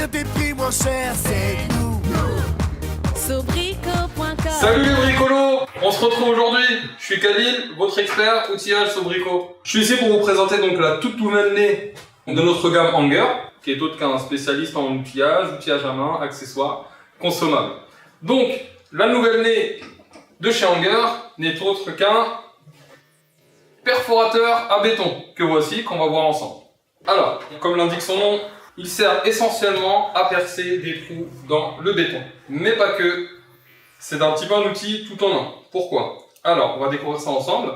obtenir des prix moins chers, c'est nous. Sobrico.com. Salut les bricolos, on se retrouve aujourd'hui. Je suis Khalil, votre expert outillage Sobrico. Je suis ici pour vous présenter donc la toute nouvelle née de notre gamme Hanger, qui est autre qu'un spécialiste en outillage à main, accessoires, consommables. Donc, la nouvelle née de chez Hanger n'est autre qu'un perforateur à béton, que voici, qu'on va voir ensemble. Alors, comme l'indique son nom, il sert essentiellement à percer des trous dans le béton. Mais pas que. C'est un petit peu un outil tout en un. Pourquoi? Alors, on va découvrir ça ensemble.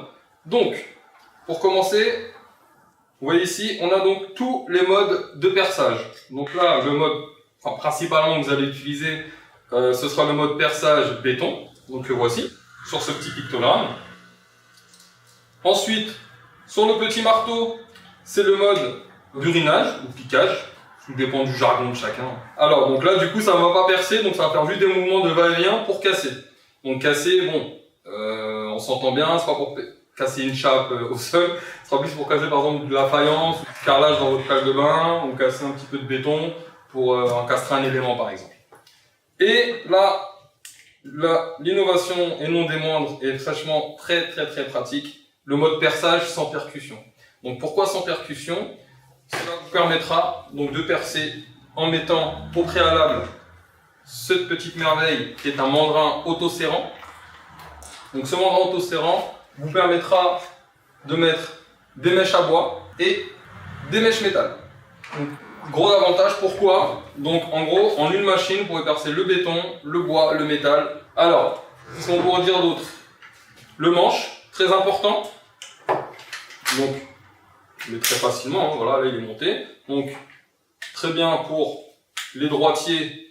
Donc, pour commencer, vous voyez ici, on a donc tous les modes de perçage. Donc là, le mode, principalement que vous allez utiliser, ce sera le mode perçage béton. Donc le voici, sur ce petit pictogramme. Ensuite, sur le petit marteau, c'est le mode burinage ou piquage. Tout dépend du jargon de chacun. Alors, donc là, du coup, ça ne va pas percer, donc ça va faire juste des mouvements de va-et-vient pour casser. Donc casser, bon, on s'entend bien, c'est pas pour casser une chape au sol, ce sera plus pour casser par exemple de la faïence, ou du carrelage dans votre salle de bain, ou casser un petit peu de béton pour encastrer un élément par exemple. Et là, l'innovation, et non des moindres, est franchement très pratique, le mode perçage sans percussion. Donc pourquoi sans percussion? Cela vous permettra donc de percer en mettant au préalable cette petite merveille qui est un mandrin auto-serrant. Donc ce mandrin auto-serrant vous permettra de mettre des mèches à bois et des mèches métal. Donc, gros avantage, pourquoi? Donc en gros, en une machine, vous pouvez percer le béton, le bois, le métal. Alors, ce qu'on pourrait dire d'autre? Le manche, très important. Donc, mais très facilement, hein, voilà, là il est monté. Donc, très bien pour les droitiers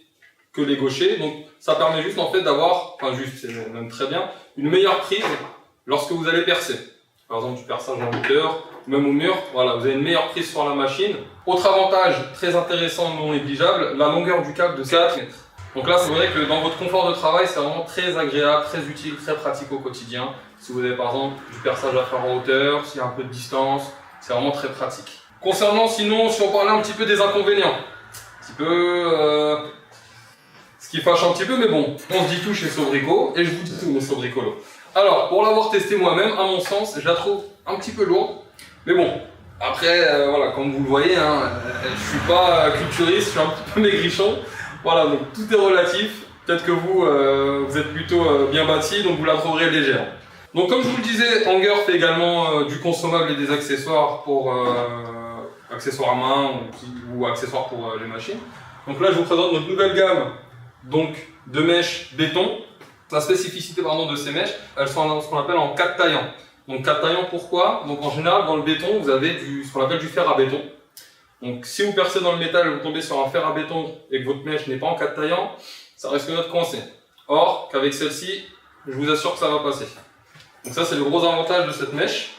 que les gauchers. Donc, ça permet juste en fait d'avoir, c'est même très bien, une meilleure prise lorsque vous allez percer. Par exemple, du perçage en hauteur, même au mur, voilà, vous avez une meilleure prise sur la machine. Autre avantage très intéressant, non négligeable, la longueur du câble de 4 mètres. Donc là, c'est vrai que dans votre confort de travail, c'est vraiment très agréable, très utile, très pratique au quotidien. Si vous avez par exemple du perçage à faire en hauteur, s'il y a un peu de distance, c'est vraiment très pratique. Concernant sinon, si on parlait un petit peu des inconvénients, un petit peu ce qui fâche un petit peu, mais bon, on se dit tout chez Sobrico, et je vous dis tout mes Sobricolos. Alors, pour l'avoir testé moi-même, à mon sens, je la trouve un petit peu lourde, mais bon, après, voilà, comme vous le voyez, hein, je suis pas culturiste, je suis un petit peu maigrichon, voilà, donc tout est relatif, peut-être que vous, vous êtes plutôt bien bâti, donc vous la trouverez légère. Donc comme je vous le disais, Hanger fait également du consommable et des accessoires pour accessoires à main ou accessoires pour les machines. Donc là je vous présente notre nouvelle gamme donc, de mèches béton. La spécificité de ces mèches, elles sont ce qu'on appelle en 4 taillants. Donc 4 taillants pourquoi? Donc en général dans le béton vous avez ce qu'on appelle du fer à béton. Donc si vous percez dans le métal et vous tombez sur un fer à béton et que votre mèche n'est pas en 4 taillants, ça risque d'être coincé. Or qu'avec celle-ci, je vous assure que ça va passer. Donc ça c'est le gros avantage de cette mèche.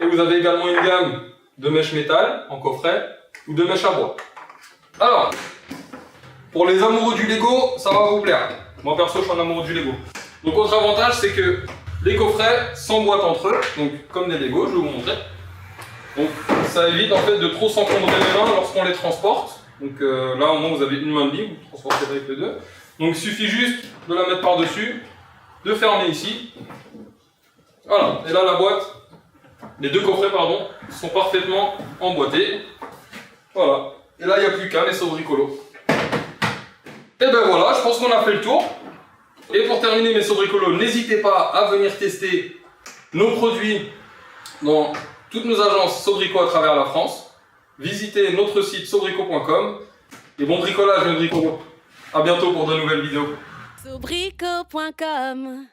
Et vous avez également une gamme de mèches métal en coffret ou de mèches à bois. Alors, pour les amoureux du Lego, ça va vous plaire. Moi perso je suis un amoureux du Lego. Donc autre avantage c'est que les coffrets s'emboîtent entre eux, donc comme des Lego, je vais vous montrer. Donc ça évite en fait de trop s'encombrer les mains lorsqu'on les transporte. Donc là au moins vous avez une main libre, vous transportez avec les deux. Donc il suffit juste de la mettre par dessus, de fermer ici. Voilà, et là la boîte, les deux coffrets pardon, sont parfaitement emboîtés. Voilà, et là il n'y a plus qu'un, les Sobricolos. Et ben voilà, je pense qu'on a fait le tour. Et pour terminer mes Sobricolos, n'hésitez pas à venir tester nos produits dans toutes nos agences Sobrico à travers la France. Visitez notre site sobrico.com. Et bon bricolage mes bricolos. A bientôt pour de nouvelles vidéos. Sobrico.com.